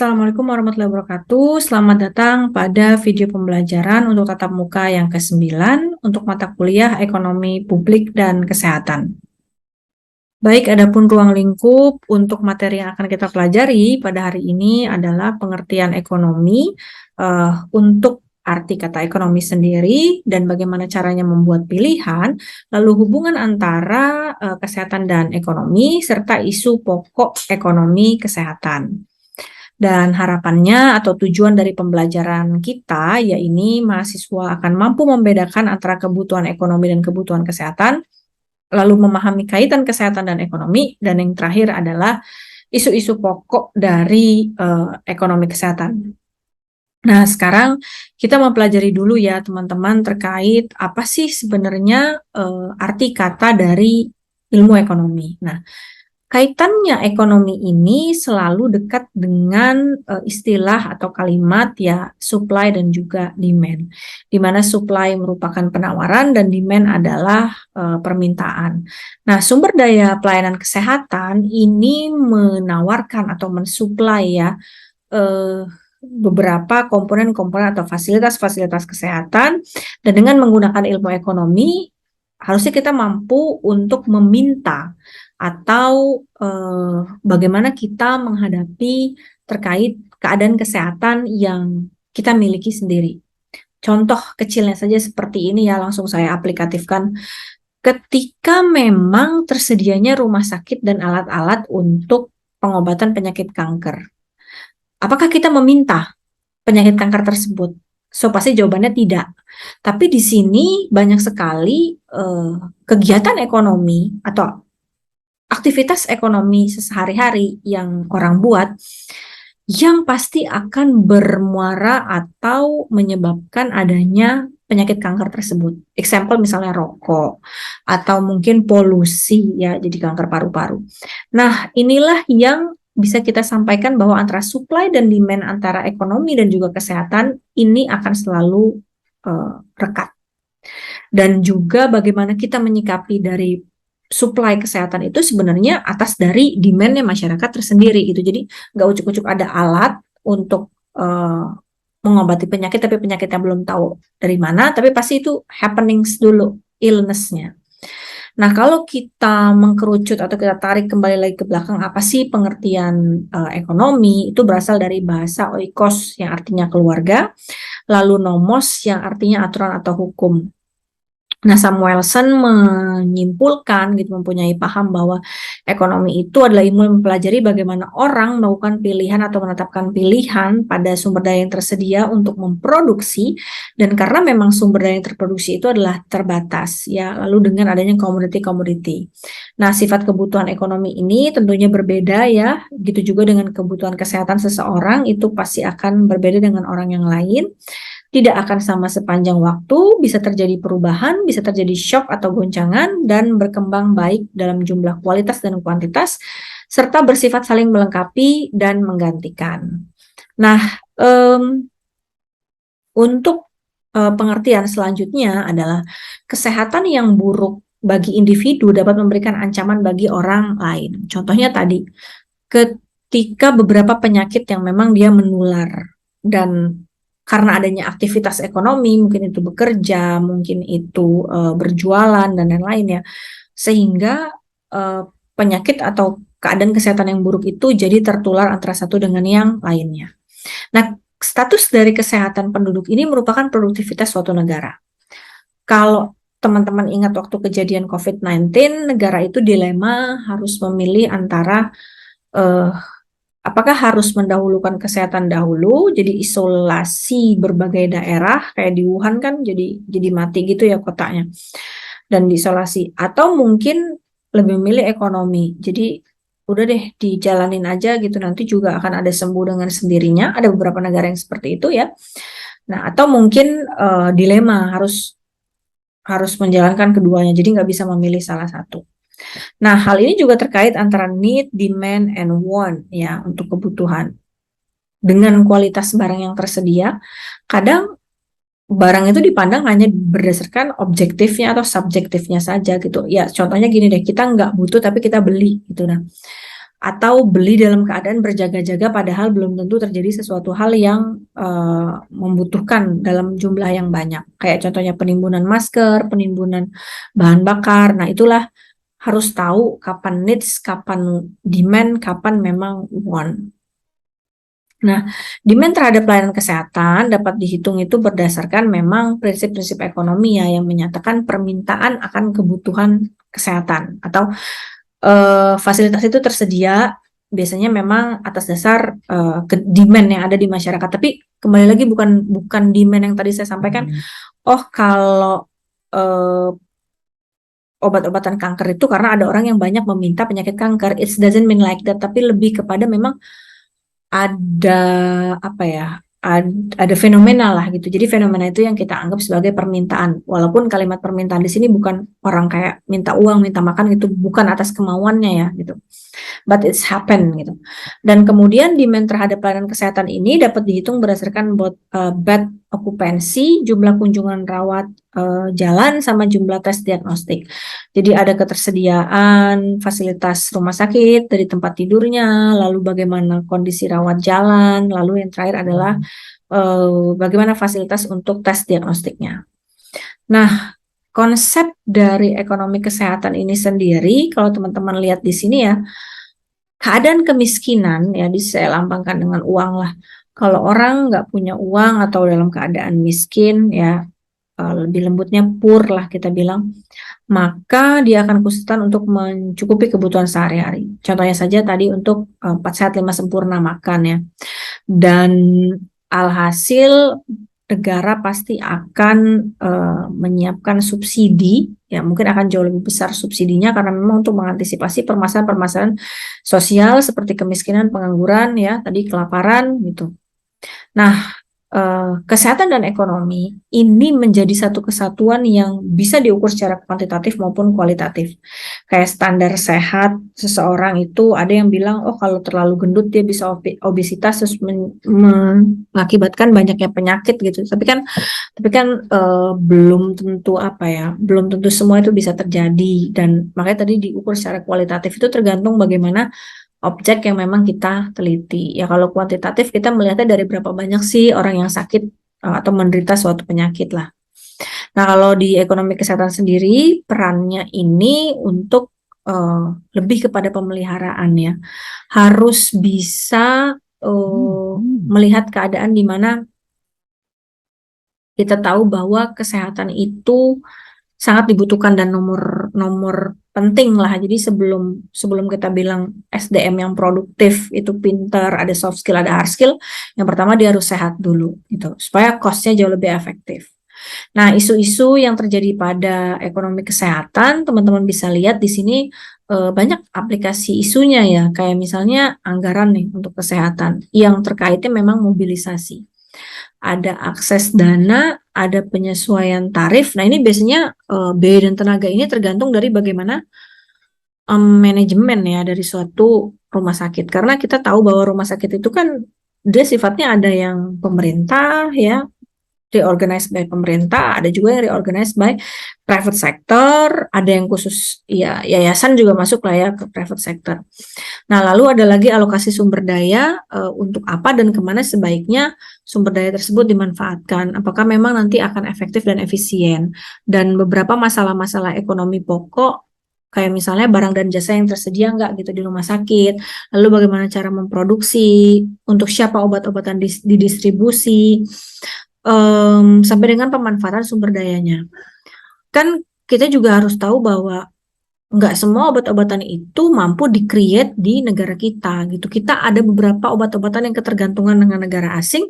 Assalamualaikum warahmatullahi wabarakatuh. Selamat datang pada video pembelajaran untuk tatap muka yang ke-9 untuk mata kuliah Ekonomi Publik dan Kesehatan. Baik, adapun ruang lingkup untuk materi yang akan kita pelajari pada hari ini adalah pengertian ekonomi untuk arti kata ekonomi sendiri dan bagaimana caranya membuat pilihan, lalu hubungan antara kesehatan dan ekonomi, serta isu pokok ekonomi kesehatan. Dan harapannya atau tujuan dari pembelajaran kita, yaitu mahasiswa akan mampu membedakan antara kebutuhan ekonomi dan kebutuhan kesehatan, lalu memahami kaitan kesehatan dan ekonomi, dan yang terakhir adalah isu-isu pokok dari ekonomi kesehatan. Nah, sekarang kita mempelajari dulu ya teman-teman terkait apa sih sebenarnya arti kata dari ilmu ekonomi. Nah, kaitannya ekonomi ini selalu dekat dengan istilah atau kalimat ya supply dan juga demand, di mana supply merupakan penawaran dan demand adalah permintaan. Nah, sumber daya pelayanan kesehatan ini menawarkan atau mensuplai ya beberapa komponen-komponen atau fasilitas-fasilitas kesehatan, dan dengan menggunakan ilmu ekonomi harusnya kita mampu untuk meminta atau bagaimana kita menghadapi terkait keadaan kesehatan yang kita miliki sendiri. Contoh kecilnya saja seperti ini ya, langsung saya aplikatifkan. Ketika memang tersedianya rumah sakit dan alat-alat untuk pengobatan penyakit kanker, apakah kita meminta penyakit kanker tersebut? So, pasti jawabannya tidak. Tapi di sini banyak sekali kegiatan ekonomi atau aktivitas ekonomi sehari-hari yang orang buat yang pasti akan bermuara atau menyebabkan adanya penyakit kanker tersebut. Example misalnya rokok atau mungkin polusi ya, jadi kanker paru-paru. Nah, inilah yang bisa kita sampaikan bahwa antara supply dan demand antara ekonomi dan juga kesehatan ini akan selalu rekat. Dan juga bagaimana kita menyikapi dari supply kesehatan itu sebenarnya atas dari demand-nya masyarakat tersendiri gitu. Jadi nggak ucuk-ucuk ada alat untuk mengobati penyakit, tapi penyakitnya belum tahu dari mana, tapi pasti itu happenings dulu, illness-nya. Nah, kalau kita mengkerucut atau kita tarik kembali lagi ke belakang, apa sih pengertian ekonomi? Itu berasal dari bahasa oikos yang artinya keluarga, lalu nomos yang artinya aturan atau hukum. Nah, Samuelson menyimpulkan gitu, mempunyai paham bahwa ekonomi itu adalah ilmu mempelajari bagaimana orang melakukan pilihan atau menetapkan pilihan pada sumber daya yang tersedia untuk memproduksi, dan karena memang sumber daya yang terproduksi itu adalah terbatas ya, lalu dengan adanya komoditi-komoditi. Nah, sifat kebutuhan ekonomi ini tentunya berbeda ya, gitu juga dengan kebutuhan kesehatan seseorang itu pasti akan berbeda dengan orang yang lain. Tidak akan sama sepanjang waktu, bisa terjadi perubahan, bisa terjadi shock atau goncangan, dan berkembang baik dalam jumlah kualitas dan kuantitas, serta bersifat saling melengkapi dan menggantikan. Nah, untuk pengertian selanjutnya adalah kesehatan yang buruk bagi individu dapat memberikan ancaman bagi orang lain. Contohnya tadi, ketika beberapa penyakit yang memang dia menular, dan karena adanya aktivitas ekonomi, mungkin itu bekerja, mungkin itu berjualan, dan lain-lain ya, sehingga penyakit atau keadaan kesehatan yang buruk itu jadi tertular antara satu dengan yang lainnya. Nah, status dari kesehatan penduduk ini merupakan produktivitas suatu negara. Kalau teman-teman ingat waktu kejadian COVID-19, negara itu dilema harus memilih antara apakah harus mendahulukan kesehatan dahulu, jadi isolasi berbagai daerah, kayak di Wuhan kan jadi mati gitu ya kotanya, dan diisolasi, atau mungkin lebih memilih ekonomi, jadi udah deh dijalanin aja gitu, nanti juga akan ada sembuh dengan sendirinya. Ada beberapa negara yang seperti itu ya. Nah, atau mungkin dilema harus menjalankan keduanya, jadi nggak bisa memilih salah satu. Nah, hal ini juga terkait antara need, demand, and want ya, untuk kebutuhan. Dengan kualitas barang yang tersedia, kadang barang itu dipandang hanya berdasarkan objektifnya atau subjektifnya saja gitu. Ya, contohnya gini deh, kita nggak butuh tapi kita beli gitu. Nah, atau beli dalam keadaan berjaga-jaga padahal belum tentu terjadi sesuatu hal yang membutuhkan dalam jumlah yang banyak. Kayak contohnya penimbunan masker, penimbunan bahan bakar. Nah, itulah harus tahu kapan needs, kapan demand, kapan memang want. Nah, demand terhadap pelayanan kesehatan dapat dihitung itu berdasarkan memang prinsip-prinsip ekonomi ya yang menyatakan permintaan akan kebutuhan kesehatan atau fasilitas itu tersedia biasanya memang atas dasar demand yang ada di masyarakat. Tapi kembali lagi bukan demand yang tadi saya sampaikan. Oh, kalau obat-obatan kanker itu karena ada orang yang banyak meminta penyakit kanker, it doesn't mean like that. Tapi lebih kepada memang ada apa ya? Ada fenomena lah gitu. Jadi fenomena itu yang kita anggap sebagai permintaan. Walaupun kalimat permintaan di sini bukan orang kayak minta uang, minta makan gitu, bukan atas kemauannya ya gitu. But it's happen gitu. Dan kemudian demand terhadap pelayanan kesehatan ini dapat dihitung berdasarkan bed okupansi, jumlah kunjungan rawat jalan sama jumlah tes diagnostik. Jadi ada ketersediaan fasilitas rumah sakit dari tempat tidurnya, lalu bagaimana kondisi rawat jalan, lalu yang terakhir adalah bagaimana fasilitas untuk tes diagnostiknya. Nah, konsep dari ekonomi kesehatan ini sendiri, kalau teman-teman lihat di sini ya, keadaan kemiskinan ya saya lambangkan dengan uang lah. Kalau orang nggak punya uang atau dalam keadaan miskin ya lebih lembutnya poor lah kita bilang, maka dia akan kesulitan untuk mencukupi kebutuhan sehari-hari. Contohnya saja tadi untuk 4 sehat 5 sempurna makan ya. Dan alhasil negara pasti akan menyiapkan subsidi, ya mungkin akan jauh lebih besar subsidinya karena memang untuk mengantisipasi permasalahan-permasalahan sosial seperti kemiskinan, pengangguran, ya tadi kelaparan gitu. Nah, kesehatan dan ekonomi ini menjadi satu kesatuan yang bisa diukur secara kuantitatif maupun kualitatif. Kayak standar sehat seseorang itu ada yang bilang, oh kalau terlalu gendut dia bisa obesitas terus mengakibatkan banyaknya penyakit gitu. Tapi kan belum tentu belum tentu semua itu bisa terjadi dan makanya tadi diukur secara kualitatif itu tergantung bagaimana objek yang memang kita teliti. Ya kalau kuantitatif kita melihatnya dari berapa banyak sih orang yang sakit atau menderita suatu penyakit lah. Nah kalau di ekonomi kesehatan sendiri perannya ini untuk lebih kepada pemeliharaan ya. Harus bisa melihat keadaan di mana kita tahu bahwa kesehatan itu sangat dibutuhkan dan nomor penting lah. Jadi sebelum kita bilang SDM yang produktif itu pintar, ada soft skill, ada hard skill, yang pertama dia harus sehat dulu gitu supaya cost-nya jauh lebih efektif. Nah, isu-isu yang terjadi pada ekonomi kesehatan, teman-teman bisa lihat di sini banyak aplikasi isunya ya, kayak misalnya anggaran nih untuk kesehatan yang terkaitnya memang mobilisasi. Ada akses dana, ada penyesuaian tarif. Nah, ini biasanya biaya dan tenaga ini tergantung dari bagaimana manajemen ya dari suatu rumah sakit. Karena kita tahu bahwa rumah sakit itu kan dia sifatnya ada yang pemerintah ya, reorganized by pemerintah, ada juga yang reorganized by private sector, ada yang khusus ya yayasan juga masuk lah ya ke private sector. Nah, lalu ada lagi alokasi sumber daya untuk apa dan kemana sebaiknya sumber daya tersebut dimanfaatkan. Apakah memang nanti akan efektif dan efisien? Dan beberapa masalah-masalah ekonomi pokok kayak misalnya barang dan jasa yang tersedia enggak gitu di rumah sakit, lalu bagaimana cara memproduksi, untuk siapa obat-obatan didistribusi, sampai dengan pemanfaatan sumber dayanya. Kan kita juga harus tahu bahwa nggak semua obat-obatan itu mampu di-create di negara kita gitu. Kita ada beberapa obat-obatan yang ketergantungan dengan negara asing,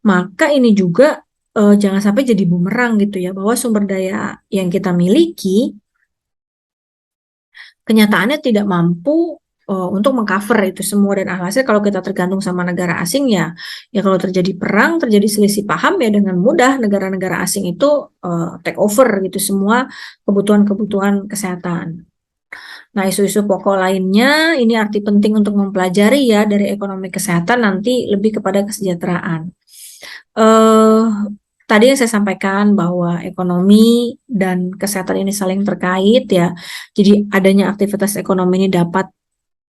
maka ini juga jangan sampai jadi bumerang gitu ya, bahwa sumber daya yang kita miliki kenyataannya tidak mampu untuk mengcover itu semua dan alhasil kalau kita tergantung sama negara asing ya kalau terjadi perang, terjadi selisih paham ya dengan mudah negara-negara asing itu take over gitu semua kebutuhan-kebutuhan kesehatan. Nah, isu-isu pokok lainnya ini arti penting untuk mempelajari ya dari ekonomi kesehatan nanti lebih kepada kesejahteraan. Tadi yang saya sampaikan bahwa ekonomi dan kesehatan ini saling terkait ya. Jadi adanya aktivitas ekonomi ini dapat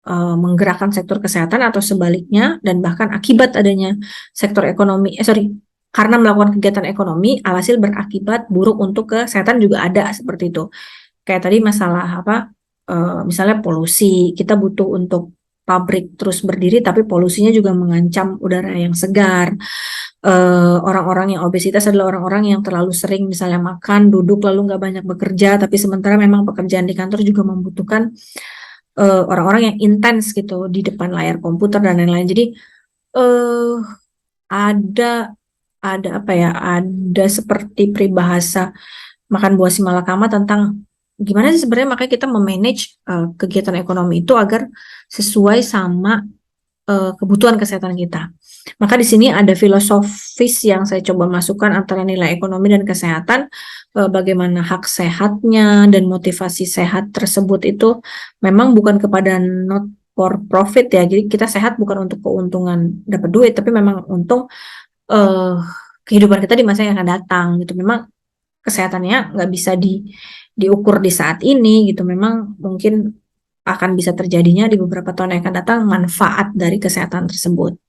menggerakkan sektor kesehatan atau sebaliknya, dan bahkan akibat adanya sektor ekonomi, karena melakukan kegiatan ekonomi, alhasil berakibat buruk untuk kesehatan juga ada seperti itu. Kayak tadi masalah misalnya polusi, kita butuh untuk pabrik terus berdiri, tapi polusinya juga mengancam udara yang segar. Orang-orang yang obesitas adalah orang-orang yang terlalu sering misalnya makan, duduk, lalu nggak banyak bekerja, tapi sementara memang pekerjaan di kantor juga membutuhkan orang-orang yang intens gitu di depan layar komputer dan lain-lain. Jadi eh ada ada seperti peribahasa makan buah si malakama tentang gimana sih sebenarnya makanya kita memanage kegiatan ekonomi itu agar sesuai sama kebutuhan kesehatan kita. Maka di sini ada filosofis yang saya coba masukkan antara nilai ekonomi dan kesehatan, bagaimana hak sehatnya dan motivasi sehat tersebut itu memang bukan kepada not for profit ya. Jadi kita sehat bukan untuk keuntungan dapat duit, tapi memang untuk uh, kehidupan kita di masa yang akan datang gitu. Memang kesehatannya nggak bisa diukur di saat ini gitu. Memang mungkin akan bisa terjadinya di beberapa tahun yang akan datang manfaat dari kesehatan tersebut.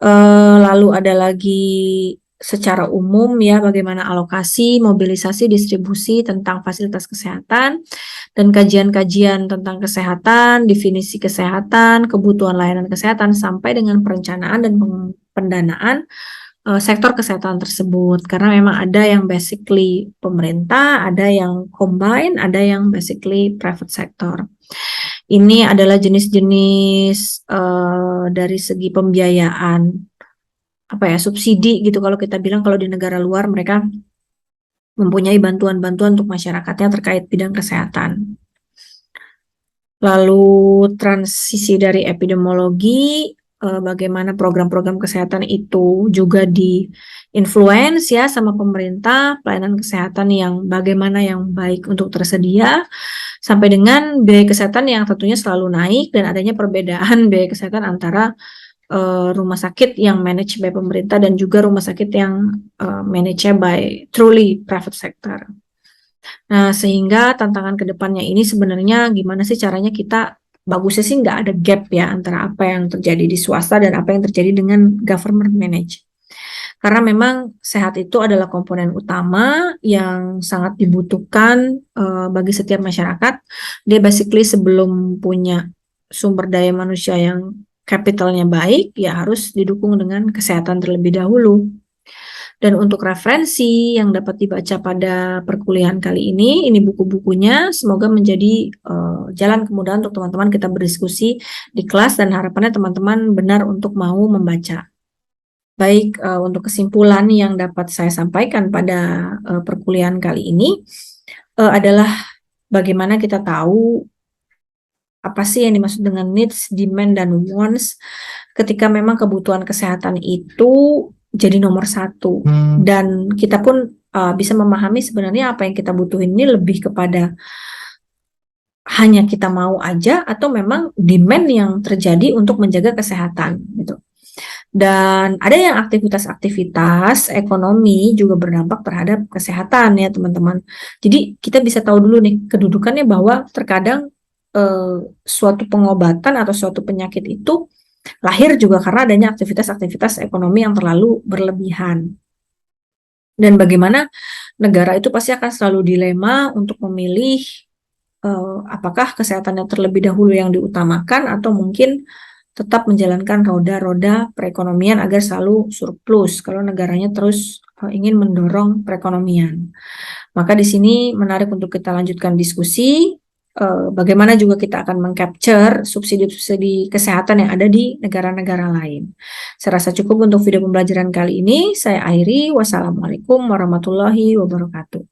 Lalu ada lagi secara umum ya bagaimana alokasi, mobilisasi, distribusi tentang fasilitas kesehatan dan kajian-kajian tentang kesehatan, definisi kesehatan, kebutuhan layanan kesehatan sampai dengan perencanaan dan pendanaan sektor kesehatan tersebut. Karena memang ada yang basically pemerintah, ada yang combine, ada yang basically private sector. Ini adalah jenis-jenis dari segi pembiayaan subsidi gitu kalau kita bilang, kalau di negara luar mereka mempunyai bantuan-bantuan untuk masyarakatnya terkait bidang kesehatan. Lalu transisi dari epidemiologi, bagaimana program-program kesehatan itu juga di-influence ya sama pemerintah, pelayanan kesehatan yang bagaimana yang baik untuk tersedia, sampai dengan biaya kesehatan yang tentunya selalu naik dan adanya perbedaan biaya kesehatan antara rumah sakit yang managed by pemerintah dan juga rumah sakit yang managed by truly private sector. Nah, sehingga tantangan ke depannya ini sebenarnya gimana sih caranya kita, bagusnya sih nggak ada gap ya antara apa yang terjadi di swasta dan apa yang terjadi dengan government managed. Karena memang sehat itu adalah komponen utama yang sangat dibutuhkan bagi setiap masyarakat. Dia basically sebelum punya sumber daya manusia yang capitalnya baik, ya harus didukung dengan kesehatan terlebih dahulu. Dan untuk referensi yang dapat dibaca pada perkuliahan kali ini buku-bukunya, semoga menjadi jalan kemudahan untuk teman-teman kita berdiskusi di kelas, dan harapannya teman-teman benar untuk mau membaca. Baik, untuk kesimpulan yang dapat saya sampaikan pada perkuliahan kali ini adalah bagaimana kita tahu apa sih yang dimaksud dengan needs, demand, dan wants ketika memang kebutuhan kesehatan itu jadi nomor satu. Dan kita pun bisa memahami sebenarnya apa yang kita butuhin ini lebih kepada hanya kita mau aja atau memang demand yang terjadi untuk menjaga kesehatan gitu. Dan ada yang aktivitas-aktivitas ekonomi juga berdampak terhadap kesehatan ya teman-teman. Jadi kita bisa tahu dulu nih kedudukannya, bahwa terkadang suatu pengobatan atau suatu penyakit itu lahir juga karena adanya aktivitas-aktivitas ekonomi yang terlalu berlebihan. Dan bagaimana negara itu pasti akan selalu dilema untuk memilih apakah kesehatannya terlebih dahulu yang diutamakan atau mungkin tetap menjalankan roda-roda perekonomian agar selalu surplus kalau negaranya terus ingin mendorong perekonomian. Maka di sini menarik untuk kita lanjutkan diskusi bagaimana juga kita akan mengcapture subsidi-subsidi kesehatan yang ada di negara-negara lain. Saya rasa cukup untuk video pembelajaran kali ini. Saya akhiri. Wassalamualaikum warahmatullahi wabarakatuh.